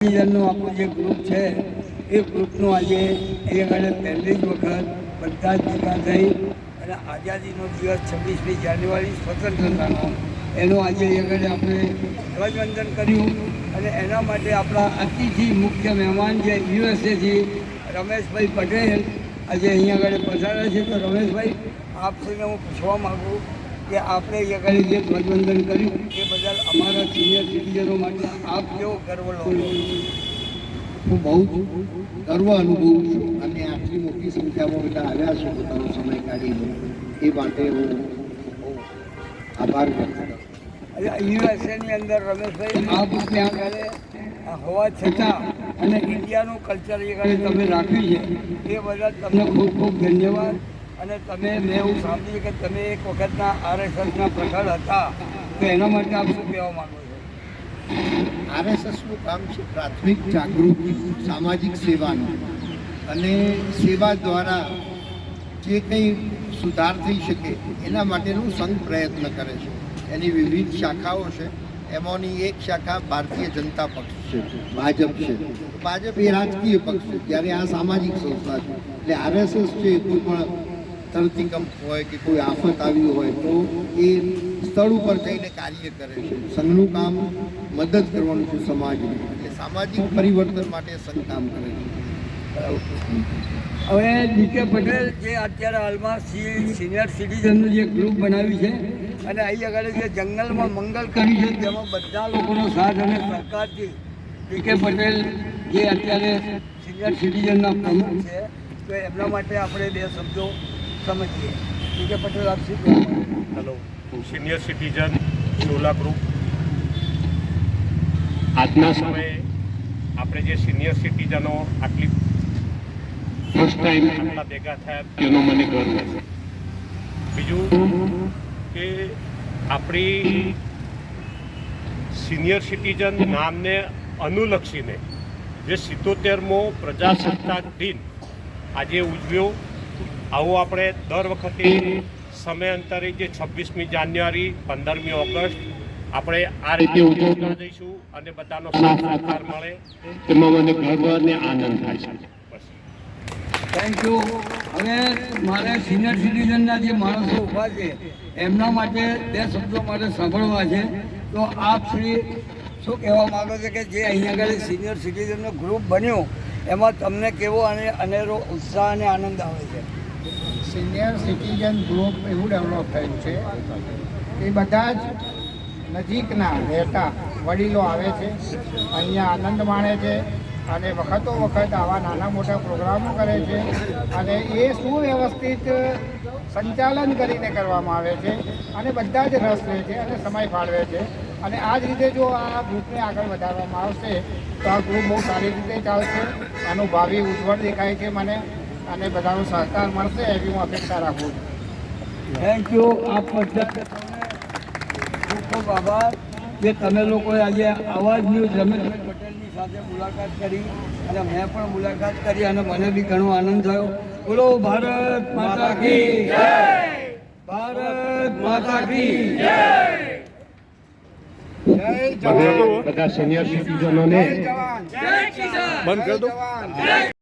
નું આપણું જે ગ્રુપ છે એ ગ્રુપનું આજે એ આગળ પહેલી જ વખત બધા જ ભેગા થઈ અને આઝાદીનો દિવસ 26મી જાન્યુઆરી સ્વતંત્રતાનો એનું આજે એ આગળ આપણે ધ્વજવંદન કર્યું અને એના માટે આપણા અતિથિ મુખ્ય મહેમાન જે યુએસએથી રમેશભાઈ પટેલ આજે અહીંયા આગળ પધાર્યા છે. તો રમેશભાઈ આપને હું પૂછવા માગું કે આપણે અહીંયા આગળ જે ધ્વજવંદન કર્યું એ બદલ અમારા સિનિયર સિટીઝનો માટે આપ કેવો ગર્વ લો? હું બહુ ગર્વ અનુભવું છું અને આટલી મોટી સંખ્યામાં બધા આવ્યા છે પોતાનો સમય કાઢીને એ માટે હું આભાર વ્યક્ત કરું. યુએસએની અંદર રમેશભાઈ આપ ત્યાં આગળ હોવા છતાં અને ઇન્ડિયાનું કલ્ચર એ તમે રાખ્યું છે એ બદલ તમને ખૂબ ખૂબ ધન્યવાદ. અને તમે મેં એવું સાંભળ્યું કે તમે એક વખતના આરએસએસના પ્રખર હતા, તો એના માટે આપ શું કહેવા માગો છો? આરએસએસનું કામ છે પ્રાથમિક જાગૃતિ, સામાજિક સેવાનું, અને સેવા દ્વારા જે કંઈ સુધાર થઈ શકે એના માટેનું સંઘ પ્રયત્ન કરે છે. એની વિવિધ શાખાઓ છે. એમાંની એક શાખા ભારતીય જનતા પક્ષ છે, ભાજપ છે. ભાજપ એ રાજકીય પક્ષ છે, જ્યારે આ સામાજિક સંસ્થા છે. એટલે આરએસએસ છે કોઈ પણ ધરતીકંપ હોય કે કોઈ આફત આવી હોય તો એ સ્થળ ઉપર જઈને કાર્ય કરે છે. સંઘનું કામ મદદ કરવાનું છે સમાજને, એટલે સામાજિક પરિવર્તન માટે સંઘ કામ કરે છે. હવે ડીકે પટેલ જે અત્યારે હાલમાં સિનિયર સિટીઝનનું જે ગ્રુપ બનાવ્યું છે અને અહીં આગળ જે જંગલમાં મંગલ કર્યું છે તેમાં બધા લોકોનો સાથ અને સહકારથી ડીકે પટેલ જે અત્યારે સિનિયર સિટીઝનના પ્રમુખ છે, તો એમના માટે આપણે બે શબ્દો સમજીએ. ડીકે પટેલ આપ શું કહેવા? Hello, senior citizen Sola group. આજના સમયે આપણે જે સિનિયર સિટીઝનો આટલી ફર્સ્ટ ટાઈમ આટલા ભેગા થયા એનો મને ગર્વ છે. બીજું કે આપણી સિનિયર સિટીઝન નામને અનુલક્ષીને જે 77મો પ્રજાસત્તાક દિન આજે ઉજવ્યો, આવું આપણે દર વખતે સમયાંતરે જે 26મી જાન્યુઆરી 15મી ઓગસ્ટ આપણે આ રીતે ઉજવતા જઈશું અને બધાનો સાથ સહકાર મળે તેમાં મને ગર્વ અને આનંદ થાય છે. બસ, થેન્ક યુ. હવે મારે સિનિયર સિટીઝનના જે માણસો ઊભા છે એમના માટે બે શબ્દો મારે સાંભળવા છે. તો આપ શ્રી શું કહેવા માગો છો કે જે અહીંયા આગળ સિનિયર સિટીઝનનો ગ્રુપ બન્યો એમાં તમને કેવો અને અનેરો ઉત્સાહ અને આનંદ આવે છે? સિનિયર સિટીઝન ગ્રુપ એવું ડેવલપ થયું છે કે બધા જ નજીકના રહેતા વડીલો આવે છે, અહીંયા આનંદ માણે છે અને વખતો વખત આવા નાના મોટા પ્રોગ્રામો કરે છે અને એ સુવ્યવસ્થિત સંચાલન કરીને કરવામાં આવે છે અને બધા જ રસ લે છે અને સમય ફાળવે છે. અને આ જ રીતે જો આ ગ્રુપને આગળ વધારવામાં આવશે તો આ ગ્રુપ બહુ સારી રીતે ચાલશે. આનું ભાવિ ઉજ્જવળ દેખાય છે મને, અને બધાનો સહકાર મળશે એવી હું અપેક્ષા રાખું છું. Thank you. આપ બધા ખૂબ ખૂબ આભાર જે તમે લોકોએ આજે આવા જ ન્યૂઝ રમેશભાઈ પટેલની સાથે મુલાકાત કરી અને મેં પણ મુલાકાત કરી અને મને બી ઘણો આનંદ થયો. બોલો ભારત માતા કી જય! ભારત માતા કી જય! બધા સિનિયર સિટીઝનોને જય જવાન, જય કિસાન, બંધ કરી દો. જય જવાન.